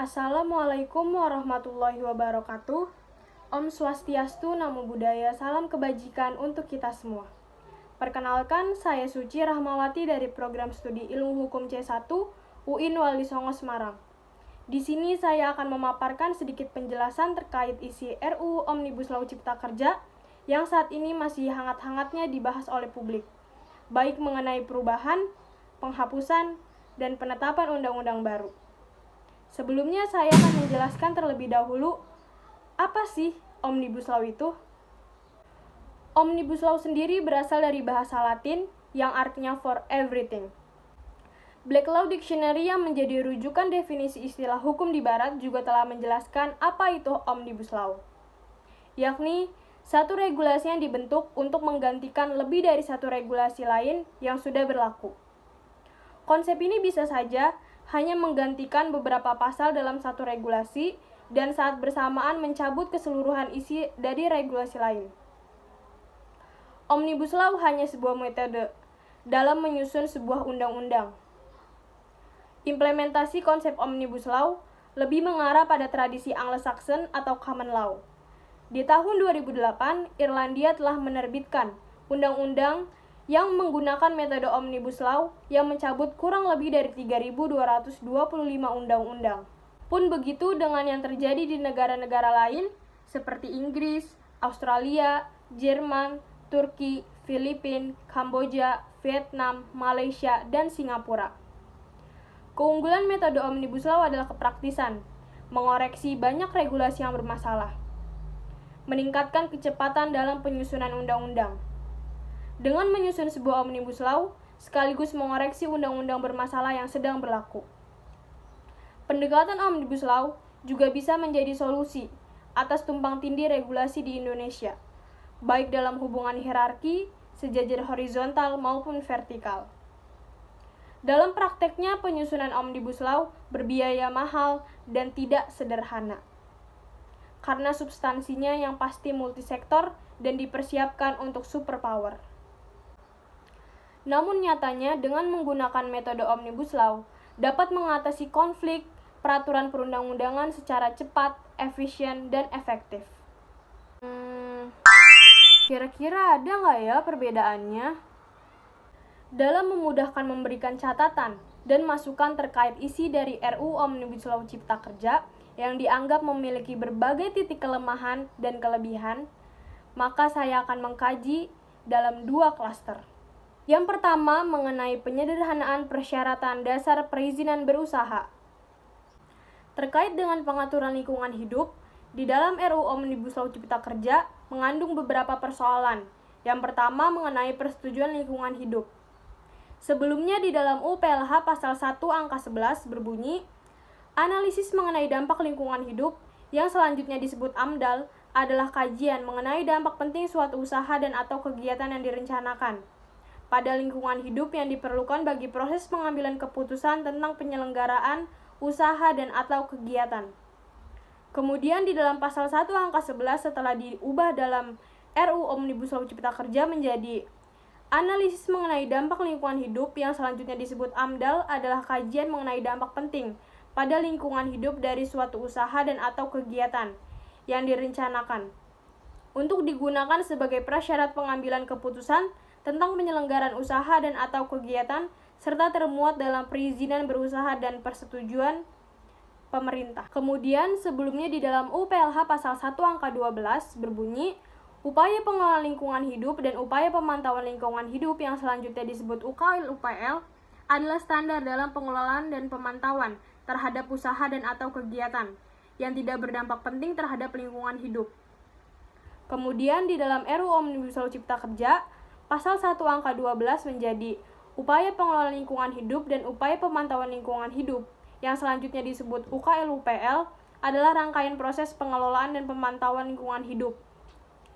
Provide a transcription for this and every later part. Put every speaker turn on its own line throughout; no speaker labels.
Assalamualaikum warahmatullahi wabarakatuh. Om Swastiastu, Namo Buddhaya, salam kebajikan untuk kita semua. Perkenalkan, saya Suci Rahmawati dari program studi Ilmu Hukum C1 UIN Wali Songo Semarang. Di sini saya akan memaparkan sedikit penjelasan terkait isi RUU Omnibus Law Cipta Kerja yang saat ini masih hangat-hangatnya dibahas oleh publik, baik mengenai perubahan, penghapusan, dan penetapan undang-undang baru. Sebelumnya saya akan menjelaskan terlebih dahulu, apa sih Omnibus Law itu? Omnibus Law sendiri berasal dari bahasa Latin yang artinya for everything. Black Law Dictionary yang menjadi rujukan definisi istilah hukum di Barat juga telah menjelaskan apa itu Omnibus Law, yakni satu regulasi yang dibentuk untuk menggantikan lebih dari satu regulasi lain yang sudah berlaku. Konsep ini bisa saja hanya menggantikan beberapa pasal dalam satu regulasi dan saat bersamaan mencabut keseluruhan isi dari regulasi lain. Omnibus Law hanya sebuah metode dalam menyusun sebuah undang-undang. Implementasi konsep Omnibus Law lebih mengarah pada tradisi Anglo-Saxon atau Common Law. Di tahun 2008, Irlandia telah menerbitkan undang-undang yang menggunakan metode Omnibus Law yang mencabut kurang lebih dari 3.225 undang-undang. Pun begitu dengan yang terjadi di negara-negara lain seperti Inggris, Australia, Jerman, Turki, Filipina, Kamboja, Vietnam, Malaysia, dan Singapura. Keunggulan metode Omnibus Law adalah kepraktisan, mengoreksi banyak regulasi yang bermasalah, meningkatkan kecepatan dalam penyusunan undang-undang. Dengan menyusun sebuah Omnibus Law, sekaligus mengoreksi undang-undang bermasalah yang sedang berlaku. Pendekatan Omnibus Law juga bisa menjadi solusi atas tumpang tindih regulasi di Indonesia, baik dalam hubungan hierarki, sejajar horizontal maupun vertikal. Dalam prakteknya, penyusunan Omnibus Law berbiaya mahal dan tidak sederhana, karena substansinya yang pasti multisektor dan dipersiapkan untuk superpower. Namun nyatanya, dengan menggunakan metode Omnibus Law, dapat mengatasi konflik peraturan perundang-undangan secara cepat, efisien, dan efektif. Kira-kira ada nggak ya perbedaannya? Dalam memudahkan memberikan catatan dan masukan terkait isi dari RUU Omnibus Law Cipta Kerja yang dianggap memiliki berbagai titik kelemahan dan kelebihan, maka saya akan mengkaji dalam dua klaster. Yang pertama, mengenai penyederhanaan persyaratan dasar perizinan berusaha. Terkait dengan pengaturan lingkungan hidup, di dalam RUU Omnibus Law Cipta Kerja mengandung beberapa persoalan. Yang pertama, mengenai persetujuan lingkungan hidup. Sebelumnya di dalam UPLH pasal 1 angka 11 berbunyi, analisis mengenai dampak lingkungan hidup yang selanjutnya disebut AMDAL adalah kajian mengenai dampak penting suatu usaha dan atau kegiatan yang direncanakan pada lingkungan hidup yang diperlukan bagi proses pengambilan keputusan tentang penyelenggaraan usaha dan atau kegiatan. Kemudian di dalam pasal 1 angka 11 setelah diubah dalam RUU Omnibus Law Cipta Kerja menjadi analisis mengenai dampak lingkungan hidup yang selanjutnya disebut AMDAL adalah kajian mengenai dampak penting pada lingkungan hidup dari suatu usaha dan atau kegiatan yang direncanakan untuk digunakan sebagai prasyarat pengambilan keputusan tentang penyelenggaraan usaha dan atau kegiatan serta termuat dalam perizinan berusaha dan persetujuan pemerintah. Kemudian sebelumnya di dalam UPLH pasal 1 angka 12 berbunyi, upaya pengelolaan lingkungan hidup dan upaya pemantauan lingkungan hidup yang selanjutnya disebut UKL-UPL adalah standar dalam pengelolaan dan pemantauan terhadap usaha dan atau kegiatan yang tidak berdampak penting terhadap lingkungan hidup. Kemudian di dalam RUU Omnibus Law Cipta Kerja pasal 1 angka 12 menjadi upaya pengelolaan lingkungan hidup dan upaya pemantauan lingkungan hidup yang selanjutnya disebut UKL-UPL adalah rangkaian proses pengelolaan dan pemantauan lingkungan hidup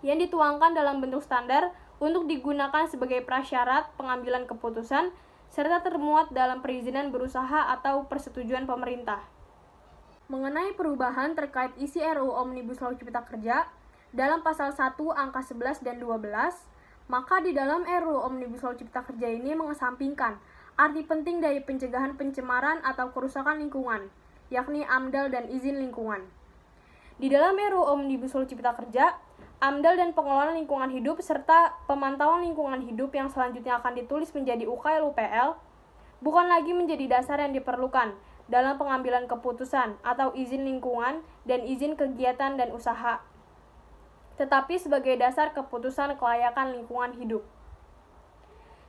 yang dituangkan dalam bentuk standar untuk digunakan sebagai prasyarat pengambilan keputusan serta termuat dalam perizinan berusaha atau persetujuan pemerintah. Mengenai perubahan terkait isi RUU Omnibus Law Cipta Kerja dalam pasal 1 angka 11 dan 12, maka di dalam RUU Omnibus Law Cipta Kerja ini mengesampingkan arti penting dari pencegahan pencemaran atau kerusakan lingkungan yakni AMDAL dan izin lingkungan. Di dalam RUU Omnibus Law Cipta Kerja, AMDAL dan pengelolaan lingkungan hidup serta pemantauan lingkungan hidup yang selanjutnya akan ditulis menjadi UKL-UPL bukan lagi menjadi dasar yang diperlukan dalam pengambilan keputusan atau izin lingkungan dan izin kegiatan dan usaha, tetapi sebagai dasar keputusan kelayakan lingkungan hidup.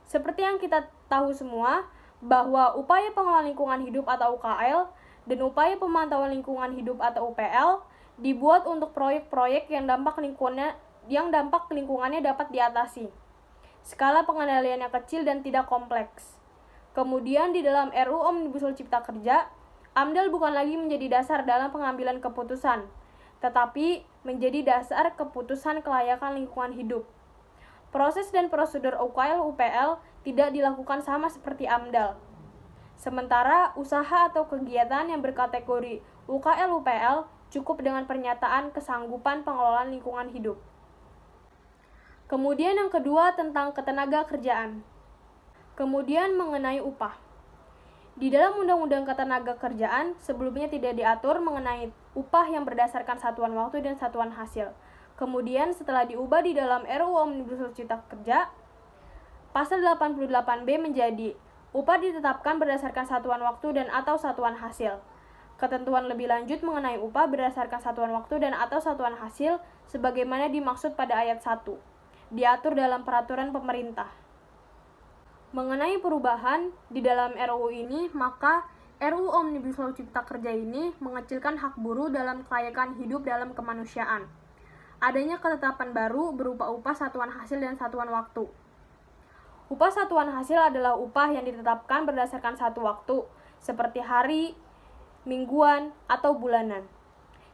Seperti yang kita tahu semua, bahwa upaya pengelolaan lingkungan hidup atau UKL dan upaya pemantauan lingkungan hidup atau UPL dibuat untuk proyek-proyek yang dampak lingkungannya dapat diatasi. Skala pengendaliannya kecil dan tidak kompleks. Kemudian di dalam RUU Omnibus Law Cipta Kerja, AMDAL bukan lagi menjadi dasar dalam pengambilan keputusan, tetapi menjadi dasar keputusan kelayakan lingkungan hidup. Proses dan prosedur UKL-UPL tidak dilakukan sama seperti AMDAL. Sementara usaha atau kegiatan yang berkategori UKL-UPL cukup dengan pernyataan kesanggupan pengelolaan lingkungan hidup. Kemudian yang kedua tentang ketenaga kerjaan. Kemudian mengenai upah. Di dalam Undang-Undang Ketenaga Kerjaan sebelumnya tidak diatur mengenai upah yang berdasarkan satuan waktu dan satuan hasil. Kemudian setelah diubah di dalam RUU Omnibus Law Cipta Kerja, pasal 88B menjadi upah ditetapkan berdasarkan satuan waktu dan atau satuan hasil. Ketentuan lebih lanjut mengenai upah berdasarkan satuan waktu dan atau satuan hasil sebagaimana dimaksud pada ayat 1, diatur dalam peraturan pemerintah. Mengenai perubahan di dalam RUU ini, maka RUU Omnibus Law Cipta Kerja ini mengecilkan hak buruh dalam kelayakan hidup dalam kemanusiaan. Adanya ketetapan baru berupa upah satuan hasil dan satuan waktu. Upah satuan hasil adalah upah yang ditetapkan berdasarkan satu waktu, seperti hari, mingguan, atau bulanan.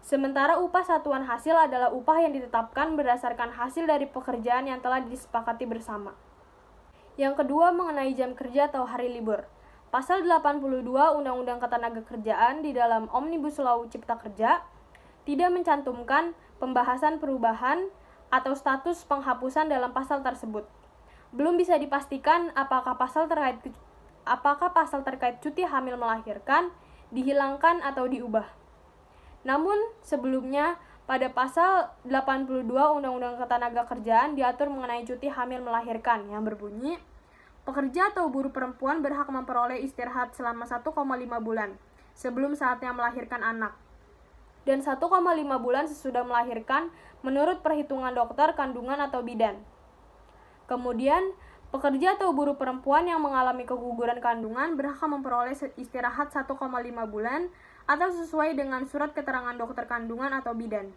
Sementara upah satuan hasil adalah upah yang ditetapkan berdasarkan hasil dari pekerjaan yang telah disepakati bersama. Yang kedua mengenai jam kerja atau hari libur. Pasal 82 Undang-Undang Ketenagakerjaan di dalam Omnibus Law Cipta Kerja tidak mencantumkan pembahasan perubahan atau status penghapusan dalam pasal tersebut. Belum bisa dipastikan apakah pasal terkait cuti hamil melahirkan dihilangkan atau diubah. Namun, sebelumnya pada pasal 82 Undang-Undang Ketenagakerjaan diatur mengenai cuti hamil melahirkan yang berbunyi, pekerja atau buruh perempuan berhak memperoleh istirahat selama 1,5 bulan sebelum saatnya melahirkan anak, dan 1,5 bulan sesudah melahirkan menurut perhitungan dokter kandungan atau bidan. Kemudian, pekerja atau buruh perempuan yang mengalami keguguran kandungan berhak memperoleh istirahat 1,5 bulan atau sesuai dengan surat keterangan dokter kandungan atau bidan.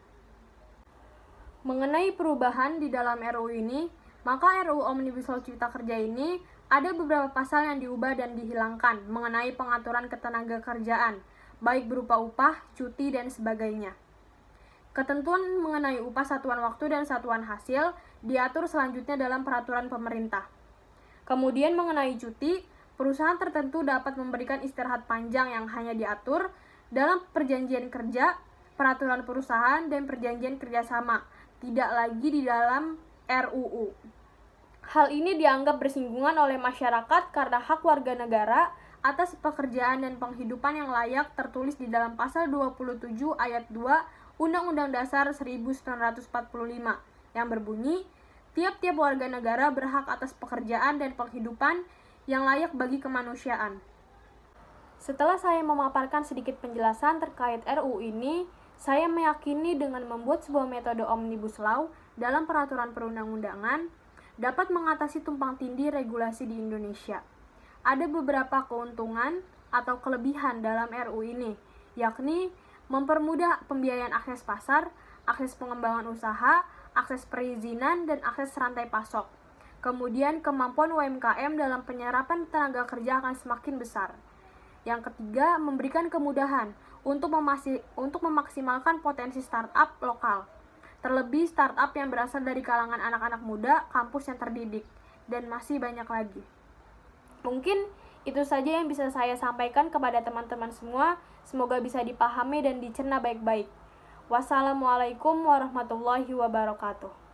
Mengenai perubahan di dalam RUU ini, maka RUU Omnibus Law Cipta Kerja ini ada beberapa pasal yang diubah dan dihilangkan mengenai pengaturan ketenagakerjaan, baik berupa upah, cuti, dan sebagainya. Ketentuan mengenai upah satuan waktu dan satuan hasil diatur selanjutnya dalam peraturan pemerintah. Kemudian mengenai cuti, perusahaan tertentu dapat memberikan istirahat panjang yang hanya diatur dalam perjanjian kerja, peraturan perusahaan, dan perjanjian kerjasama, tidak lagi di dalam RUU. Hal ini dianggap bersinggungan oleh masyarakat karena hak warga negara atas pekerjaan dan penghidupan yang layak tertulis di dalam pasal 27 ayat 2 Undang-Undang Dasar 1945 yang berbunyi, tiap-tiap warga negara berhak atas pekerjaan dan penghidupan yang layak bagi kemanusiaan. Setelah saya memaparkan sedikit penjelasan terkait RUU ini, saya meyakini dengan membuat sebuah metode Omnibus Law dalam peraturan perundang-undangan dapat mengatasi tumpang tindih regulasi di Indonesia. Ada beberapa keuntungan atau kelebihan dalam RUU ini, yakni mempermudah pembiayaan akses pasar, akses pengembangan usaha, akses perizinan, dan akses rantai pasok. Kemudian kemampuan UMKM dalam penyerapan tenaga kerja akan semakin besar. Yang ketiga, memberikan kemudahan untuk memaksimalkan potensi startup lokal. Terlebih startup yang berasal dari kalangan anak-anak muda, kampus yang terdidik, dan masih banyak lagi. Mungkin itu saja yang bisa saya sampaikan kepada teman-teman semua. Semoga bisa dipahami dan dicerna baik-baik. Wassalamualaikum warahmatullahi wabarakatuh.